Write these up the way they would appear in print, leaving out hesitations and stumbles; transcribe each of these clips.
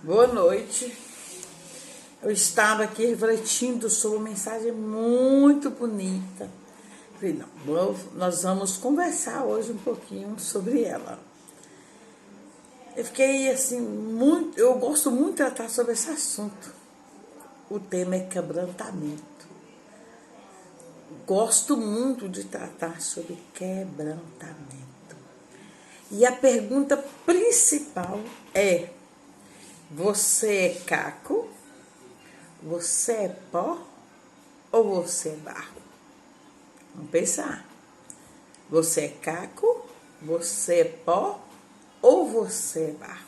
Boa noite. Eu estava aqui refletindo sobre uma mensagem muito bonita. Falei, não, nós vamos conversar hoje um pouquinho sobre ela. Eu fiquei assim, eu gosto muito de tratar sobre esse assunto. O tema é quebrantamento. Gosto muito de tratar sobre quebrantamento. E a pergunta principal é: você é caco? Você é pó ou você é barro? Vamos pensar. Você é caco? Você é pó ou você é barro?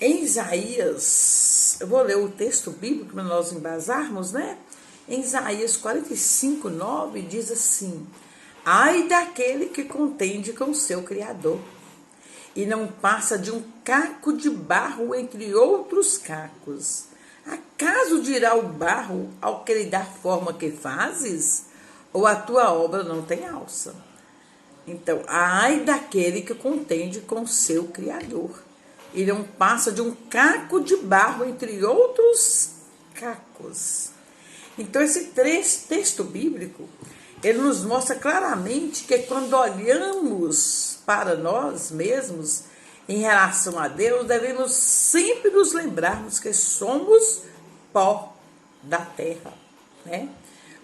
Em Isaías, eu vou ler o texto bíblico para nós embasarmos, né? Em Isaías 45:9 diz assim: ai daquele que contende com o seu Criador e não passa de um caco de barro entre outros cacos. Acaso dirá o barro ao que lhe dá forma que fazes? Ou a tua obra não tem alça? Então, ai daquele que contende com o seu Criador e não passa de um caco de barro entre outros cacos. Então, esse texto bíblico, ele nos mostra claramente que quando olhamos para nós mesmos em relação a Deus, devemos sempre nos lembrarmos que somos pó da terra, né?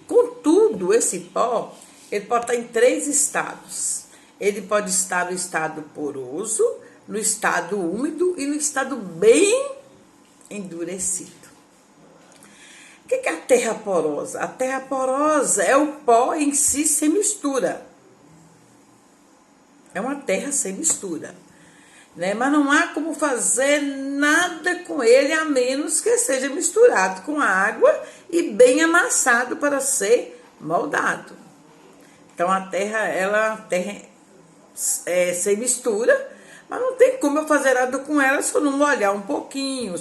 Contudo, esse pó, ele pode estar em 3 estados. Ele pode estar no estado poroso, no estado úmido e no estado bem endurecido. O que é a terra porosa? A terra porosa é o pó em si sem mistura. É uma terra sem mistura, né? Mas não há como fazer nada com ele a menos que seja misturado com água e bem amassado para ser moldado. Então a terra, é sem mistura, mas não tem como eu fazer nada com ela se eu não molhar um pouquinho,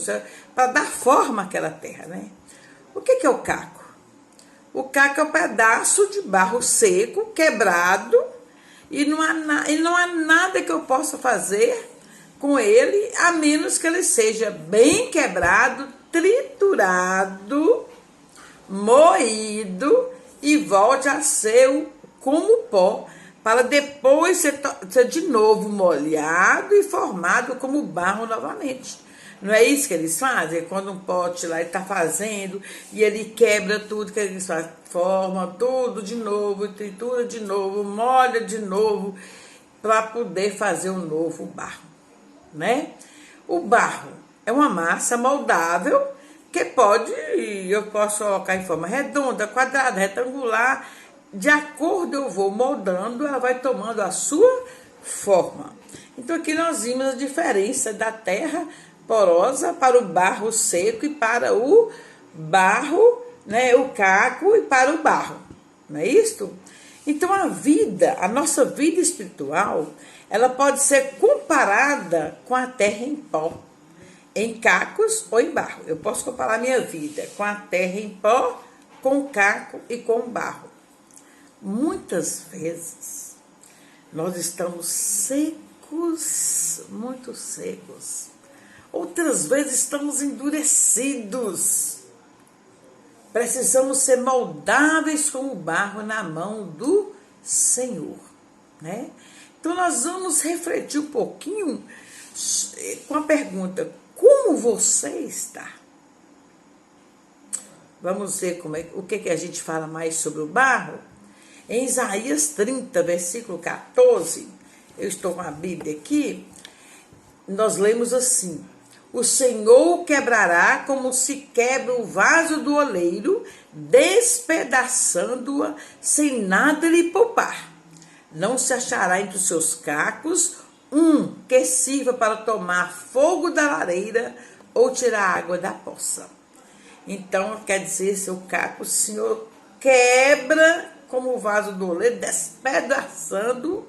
para dar forma àquela terra, né? O que é o caco? O caco é um pedaço de barro seco, quebrado, e não há nada que eu possa fazer com ele, a menos que ele seja bem quebrado, triturado, moído e volte a ser como pó, para depois ser de novo molhado e formado como barro novamente. Não é isso que eles fazem? Quando um pote lá está fazendo e ele quebra tudo que eles fazem, forma tudo de novo, tritura de novo, molha de novo, para poder fazer um novo barro, né? O barro é uma massa moldável que eu posso colocar em forma redonda, quadrada, retangular. De acordo eu vou moldando, ela vai tomando a sua forma. Então aqui nós vimos a diferença da terra porosa para o barro seco e para o barro, né, o caco e para o barro, não é isto? Então a nossa vida espiritual, ela pode ser comparada com a terra em pó, em cacos ou em barro. Eu posso comparar minha vida com a terra em pó, com caco e com barro. Muitas vezes nós estamos secos, muito secos. Outras vezes estamos endurecidos. Precisamos ser moldáveis como barro na mão do Senhor, né? Então nós vamos refletir um pouquinho com a pergunta: como você está? Vamos ver o que a gente fala mais sobre o barro? Em Isaías 30, versículo 14, eu estou com a Bíblia aqui, nós lemos assim: o Senhor quebrará como se quebra o vaso do oleiro, despedaçando-a sem nada lhe poupar. Não se achará entre os seus cacos um que sirva para tomar fogo da lareira ou tirar água da poça. Então, quer dizer, seu caco, o Senhor quebra como o vaso do oleiro, despedaçando,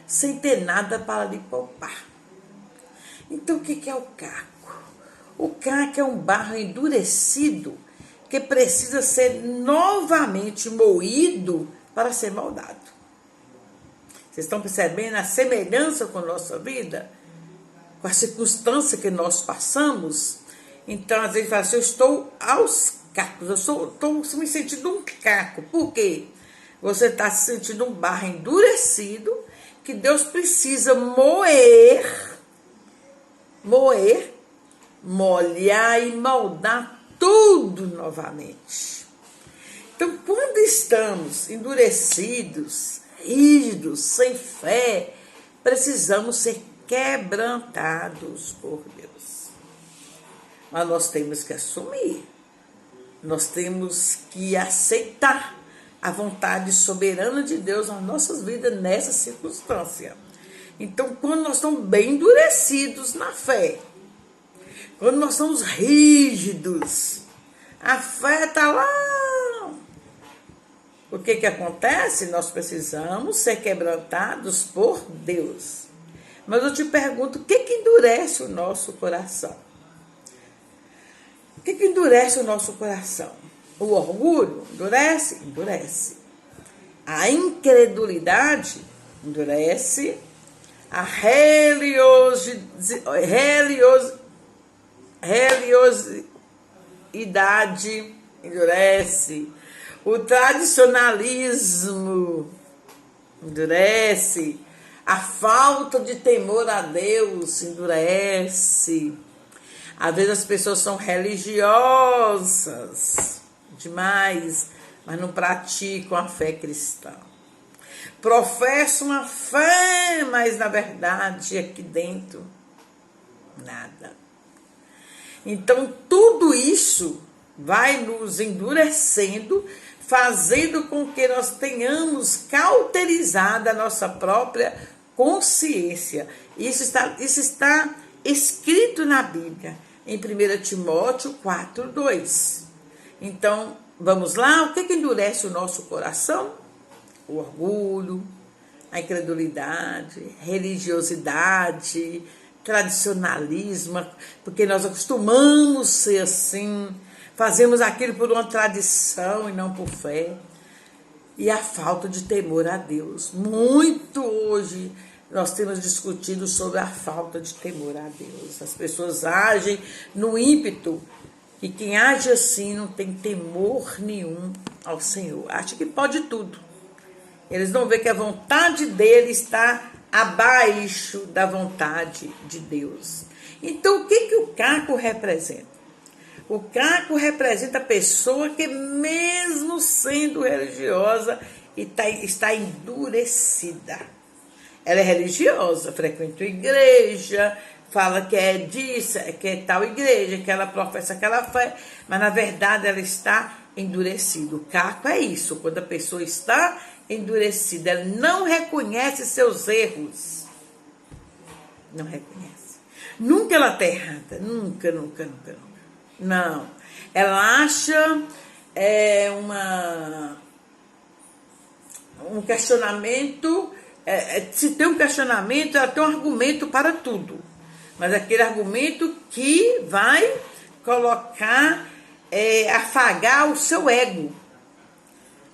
sem ter nada para lhe poupar. Então, o que é o caco? O caco é um barro endurecido que precisa ser novamente moído para ser moldado. Vocês estão percebendo a semelhança com a nossa vida? com a circunstância que nós passamos, então às vezes fala assim, eu estou aos cacos, eu estou me sentindo um caco. Por quê? Você está se sentindo um barro endurecido, que Deus precisa moer, molhar e moldar tudo novamente. Então, quando estamos endurecidos, rígidos, sem fé, precisamos ser quebrantados por Deus. Mas nós temos que assumir, nós temos que aceitar a vontade soberana de Deus nas nossas vidas nessa circunstância. Então, quando nós estamos bem endurecidos na fé, quando nós estamos rígidos, a fé está lá. O que acontece? Nós precisamos ser quebrantados por Deus. Mas eu te pergunto, o que endurece o nosso coração? O que endurece o nosso coração? O orgulho endurece? Endurece. A incredulidade endurece. A religiosidade endurece. O tradicionalismo endurece. A falta de temor a Deus endurece. Às vezes as pessoas são religiosas demais, mas não praticam a fé cristã. Professam a fé, mas na verdade aqui dentro, nada. Então tudo isso vai nos endurecendo, fazendo com que nós tenhamos cauterizada a nossa própria consciência. Isso está escrito na Bíblia, em 1 Timóteo 4:2. Então, vamos lá, o que endurece o nosso coração? O orgulho, a incredulidade, religiosidade, tradicionalismo, porque nós acostumamos ser assim, fazemos aquilo por uma tradição e não por fé. E a falta de temor a Deus. Muito hoje nós temos discutido sobre a falta de temor a Deus. As pessoas agem no ímpeto, e quem age assim não tem temor nenhum ao Senhor. Acha que pode tudo. Eles não veem que a vontade dele está abaixo da vontade de Deus. Então, o que o caco representa? O caco representa a pessoa que, mesmo sendo religiosa, está endurecida. Ela é religiosa, frequenta a igreja, fala que é disso, que é tal igreja, que ela professa aquela fé, mas na verdade ela está endurecida. O caco é isso, quando a pessoa está endurecida, ela não reconhece seus erros. Não reconhece. Nunca ela está errada, nunca. Não. Ela acha um questionamento, se tem um questionamento, ela tem um argumento para tudo. Mas aquele argumento que vai colocar, afagar o seu ego,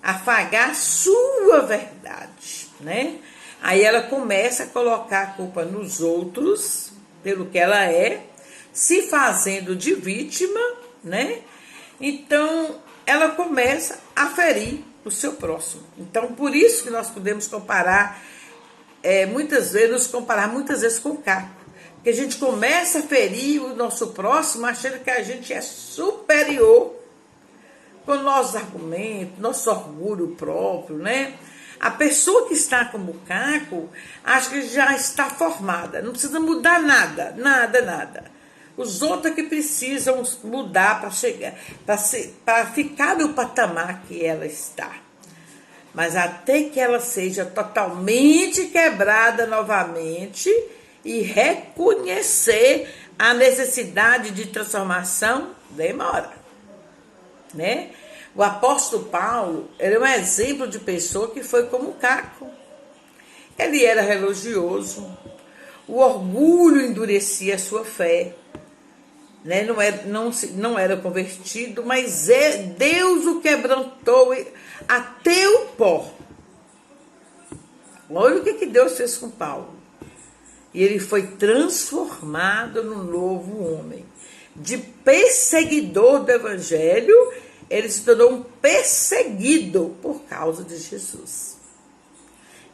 afagar a sua verdade, né? Aí ela começa a colocar a culpa nos outros, pelo que ela é, se fazendo de vítima, né? Então, ela começa a ferir o seu próximo. Então, por isso que nós podemos comparar, muitas vezes com o caco. Porque a gente começa a ferir o nosso próximo achando que a gente é superior com nossos argumentos, nosso orgulho próprio, né? A pessoa que está como caco acha que já está formada, não precisa mudar nada. Os outros é que precisam mudar para chegar, para ficar no patamar que ela está. Mas até que ela seja totalmente quebrada novamente e reconhecer a necessidade de transformação, demora, né? O apóstolo Paulo era um exemplo de pessoa que foi como Caco. Ele era religioso, o orgulho endurecia a sua fé, né? Não era convertido, mas Deus o quebrantou até o pó. Olha o que Deus fez com Paulo. E ele foi transformado num novo homem. De perseguidor do evangelho, ele se tornou um perseguido por causa de Jesus.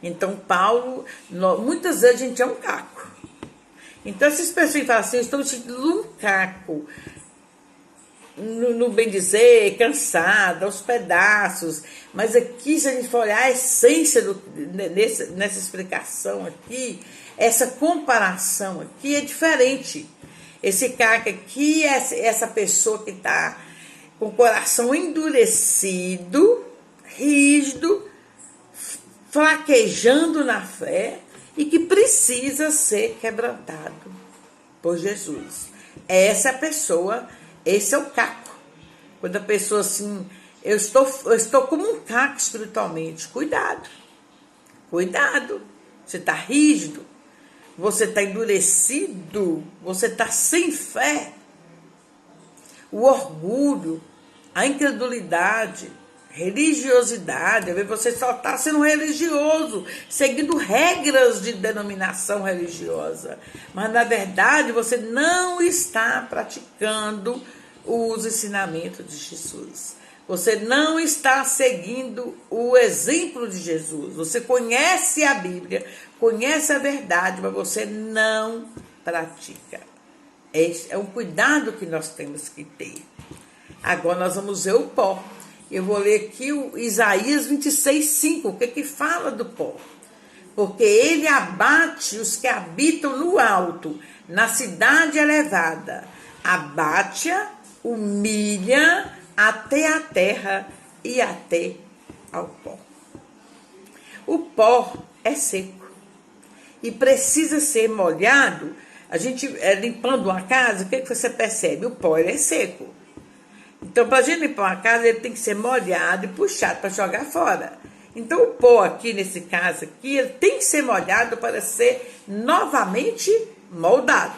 Então, Paulo, muitas vezes a gente é um caco. Então, essas pessoas falam assim, estão sentindo um caco, no bem dizer, cansada, aos pedaços. Mas aqui, se a gente for olhar a essência nessa explicação aqui, essa comparação aqui é diferente. Esse caco aqui é essa pessoa que está com o coração endurecido, rígido, fraquejando na fé e que precisa ser quebrantado por Jesus. Essa é a pessoa, esse é o caco. Quando a pessoa assim, eu estou como um caco espiritualmente. Cuidado, cuidado. Você está rígido, você está endurecido, você está sem fé. O orgulho, a incredulidade, religiosidade, você só está sendo religioso, seguindo regras de denominação religiosa, mas na verdade você não está praticando os ensinamentos de Jesus. Você não está seguindo o exemplo de Jesus. Você conhece a Bíblia, conhece a verdade, mas você não pratica. Esse é um cuidado que nós temos que ter. Agora nós vamos ver o pó. Eu vou ler aqui o Isaías 26:5, o que fala do pó. Porque ele abate os que habitam no alto, na cidade elevada. Abate-a, humilha até a terra e até ao pó. O pó é seco e precisa ser molhado. A gente limpando uma casa, o que você percebe? O pó ele é seco. Então, para a gente limpar uma casa, ele tem que ser molhado e puxado para jogar fora. Então, o pó aqui, nesse caso aqui, ele tem que ser molhado para ser novamente moldado.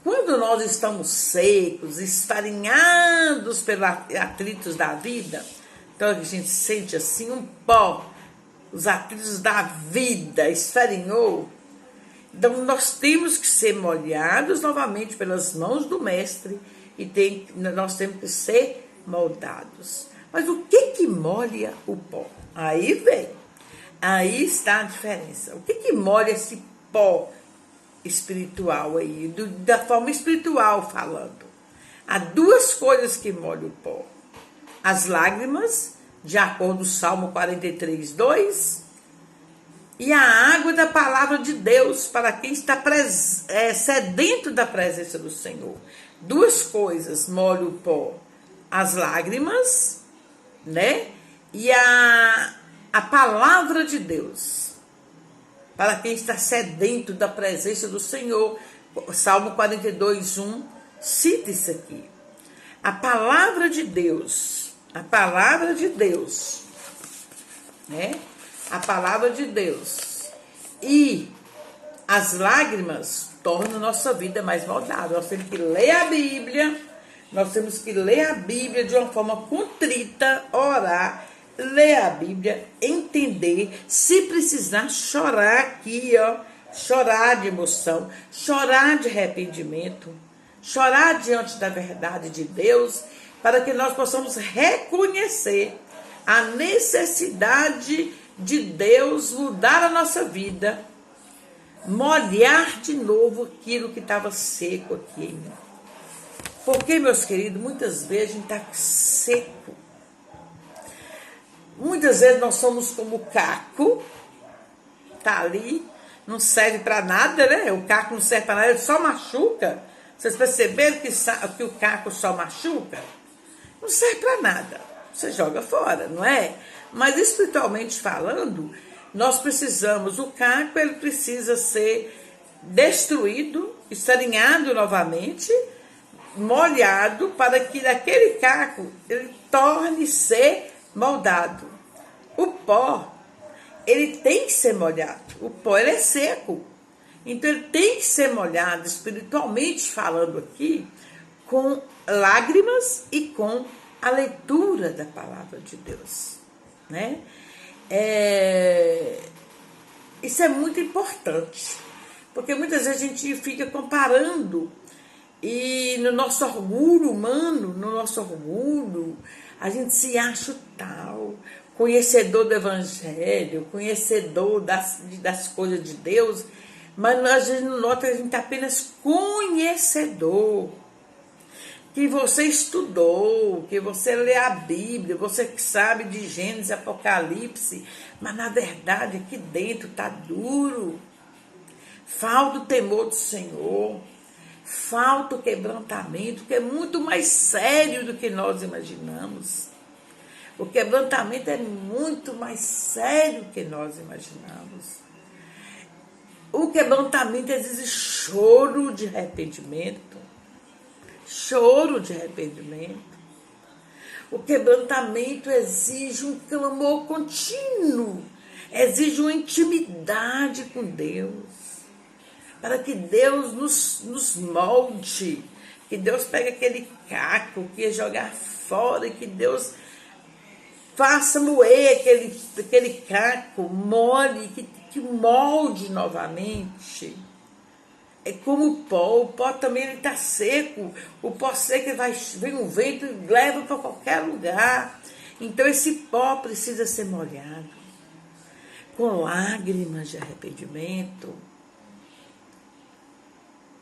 Quando nós estamos secos, esfarinhados pelos atritos da vida, então a gente sente assim um pó, os atritos da vida esfarinhou. Então, nós temos que ser molhados novamente pelas mãos do mestre e nós temos que ser moldados. Mas o que molha o pó? Aí vem, aí está a diferença. O que molha esse pó espiritual aí, da forma espiritual falando? Há duas coisas que molham o pó. As lágrimas, de acordo com o Salmo 43:2, e a água da palavra de Deus para quem está sedento da presença do Senhor. Duas coisas molham o pó: as lágrimas, né? E a palavra de Deus para quem está sedento da presença do Senhor. Salmo 42:1 cita isso aqui. A palavra de Deus, né? A palavra de Deus e as lágrimas tornam nossa vida mais moldada. Nós temos que ler a Bíblia, de uma forma contrita, orar, ler a Bíblia, entender, se precisar chorar aqui, chorar de emoção, chorar de arrependimento, chorar diante da verdade de Deus, para que nós possamos reconhecer a necessidade de Deus mudar a nossa vida, molhar de novo aquilo que estava seco aqui em mim. Porque, meus queridos, muitas vezes a gente está seco. Muitas vezes nós somos como o caco, tá ali, não serve para nada, né? O caco não serve para nada, ele só machuca. Vocês perceberam que o caco só machuca? Não serve para nada. Você joga fora, não é? Mas espiritualmente falando, nós precisamos, o caco ele precisa ser destruído, esfarinhado novamente, molhado, para que daquele caco ele torne-se moldado. O pó, ele tem que ser molhado. O pó ele é seco. Então ele tem que ser molhado, espiritualmente falando aqui, com lágrimas e com a leitura da palavra de Deus, né? Isso é muito importante, Porque muitas vezes a gente fica comparando e no nosso orgulho humano, no nosso orgulho, a gente se acha tal, conhecedor do evangelho, conhecedor das coisas de Deus, mas às vezes não nota que a gente é apenas conhecedor. Que você estudou, que você lê a Bíblia, você que sabe de Gênesis, Apocalipse, mas na verdade aqui dentro está duro. Falta o temor do Senhor, falta o quebrantamento, que é muito mais sério do que nós imaginamos. O quebrantamento é muito mais sério do que nós imaginamos. O quebrantamento exige choro de arrependimento. Choro de arrependimento. O quebrantamento exige um clamor contínuo, exige uma intimidade com Deus, para que Deus nos molde, que Deus pegue aquele caco que ia jogar fora, e que Deus faça moer aquele caco, molhe, que molde novamente. É como o pó também está seco, o pó seco vem um vento e leva para qualquer lugar. Então esse pó precisa ser molhado, com lágrimas de arrependimento,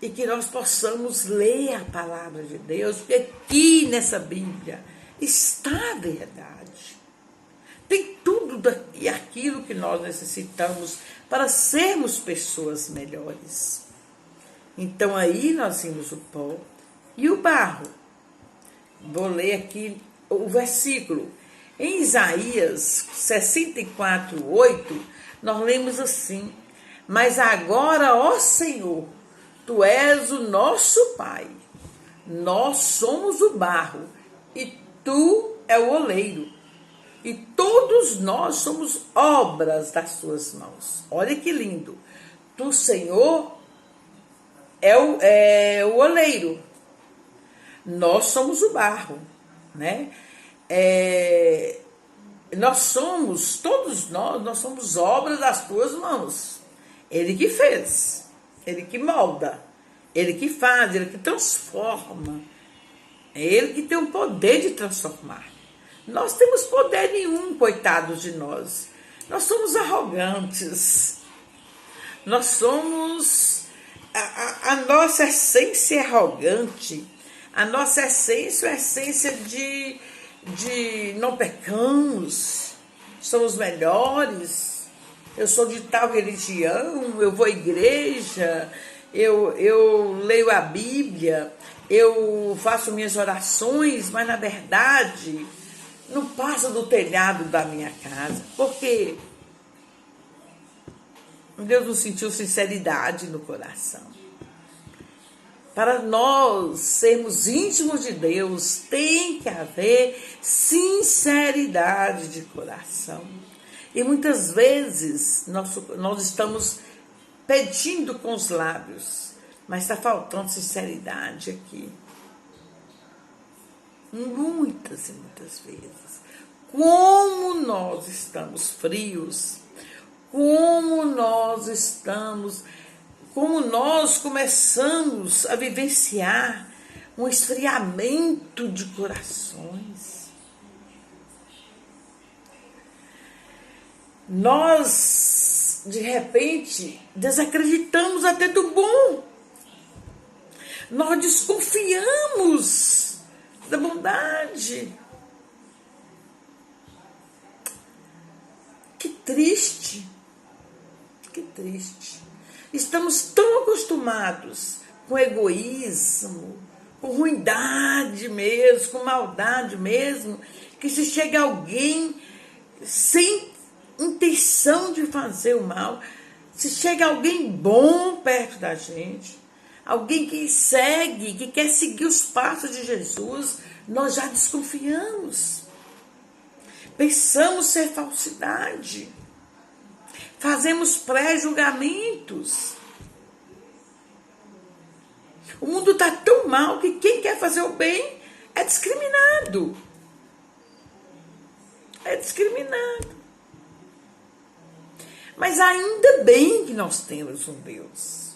e que nós possamos ler a palavra de Deus, porque aqui nessa Bíblia está a verdade. Tem tudo aquilo que nós necessitamos para sermos pessoas melhores. Então aí nós vimos o pó e o barro. Vou ler aqui o versículo. Em Isaías 64:8, nós lemos assim: mas agora, ó Senhor, Tu és o nosso Pai, nós somos o barro e Tu é o oleiro, e todos nós somos obras das Tuas mãos. Olha que lindo. Tu, Senhor, é o oleiro, nós somos o barro, né? Todos nós somos obras das Tuas mãos. Ele que fez, Ele que molda, Ele que faz, Ele que transforma, é Ele que tem o poder de transformar. Nós temos poder nenhum, coitados de nós. Nós somos arrogantes, nós somos... A nossa essência é arrogante, a nossa essência é a essência de não pecamos, somos melhores, eu sou de tal religião, eu vou à igreja, eu leio a Bíblia, eu faço minhas orações, mas na verdade não passa do telhado da minha casa. Por quê? Deus não sentiu sinceridade no coração. Para nós sermos íntimos de Deus, tem que haver sinceridade de coração. E muitas vezes nós estamos pedindo com os lábios, mas está faltando sinceridade aqui. Muitas e muitas vezes. Como nós estamos frios, como nós começamos a vivenciar um esfriamento de corações. Nós, de repente, desacreditamos até do bom. Nós desconfiamos da bondade. Que triste. Que triste. Estamos tão acostumados com egoísmo, com ruindade mesmo, com maldade mesmo, que se chega alguém sem intenção de fazer o mal, se chega alguém bom perto da gente, alguém que quer seguir os passos de Jesus, nós já desconfiamos. Pensamos ser falsidade. Fazemos pré-julgamentos. O mundo está tão mal que quem quer fazer o bem é discriminado. É discriminado. Mas ainda bem que nós temos um Deus.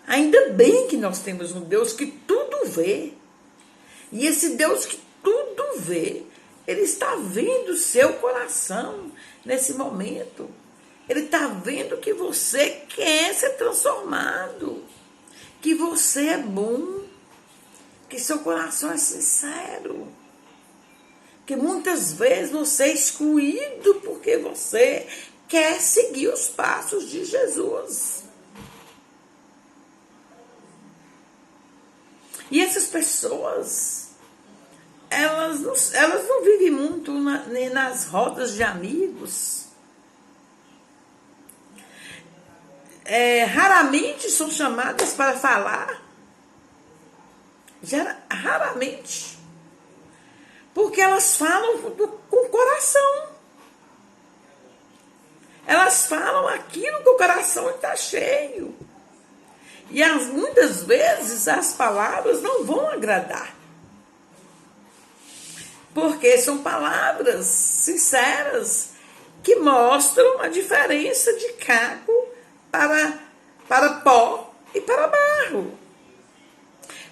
Ainda bem que nós temos um Deus que tudo vê. E esse Deus que tudo vê, Ele está vendo o seu coração nesse momento. Ele está vendo que você quer ser transformado, que você é bom, que seu coração é sincero, que muitas vezes você é excluído porque você quer seguir os passos de Jesus. E essas pessoas, elas não vivem muito nem nas rodas de amigos. Raramente são chamadas para falar. Raramente. Porque elas falam com o coração. Elas falam aquilo que o coração está cheio. E muitas vezes as palavras não vão agradar. Porque são palavras sinceras que mostram a diferença de caco para pó e para barro.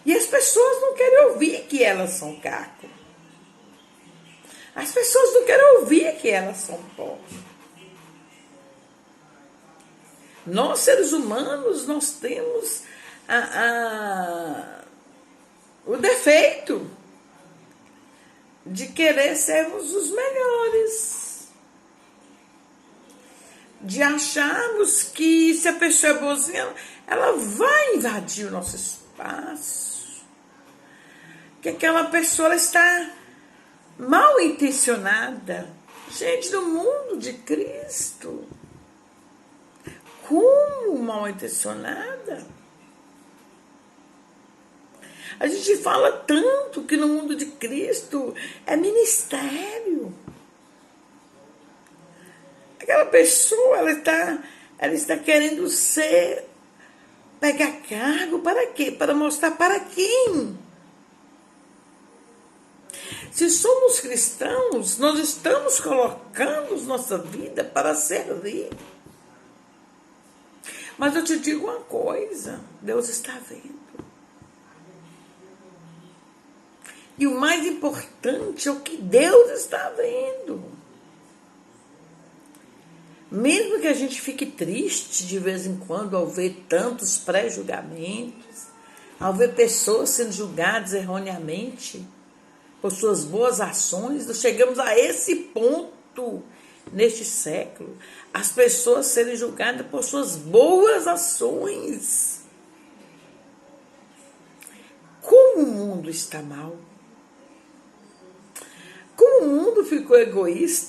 E as pessoas não querem ouvir que elas são caco. As pessoas não querem ouvir que elas são pó. Nós, seres humanos, nós temos o defeito de querer sermos os melhores. De acharmos que se a pessoa é boazinha, ela vai invadir o nosso espaço. Que aquela pessoa está mal intencionada. Gente, no mundo de Cristo, como mal intencionada? A gente fala tanto que no mundo de Cristo é ministério. Aquela pessoa, ela está querendo pegar cargo para quê? Para mostrar para quem? Se somos cristãos, nós estamos colocando nossa vida para servir. Mas eu te digo uma coisa, Deus está vendo. E o mais importante é o que Deus está vendo. Mesmo que a gente fique triste de vez em quando ao ver tantos pré-julgamentos, ao ver pessoas sendo julgadas erroneamente por suas boas ações, nós chegamos a esse ponto neste século, as pessoas serem julgadas por suas boas ações. Como o mundo está mal. Como o mundo ficou egoísta.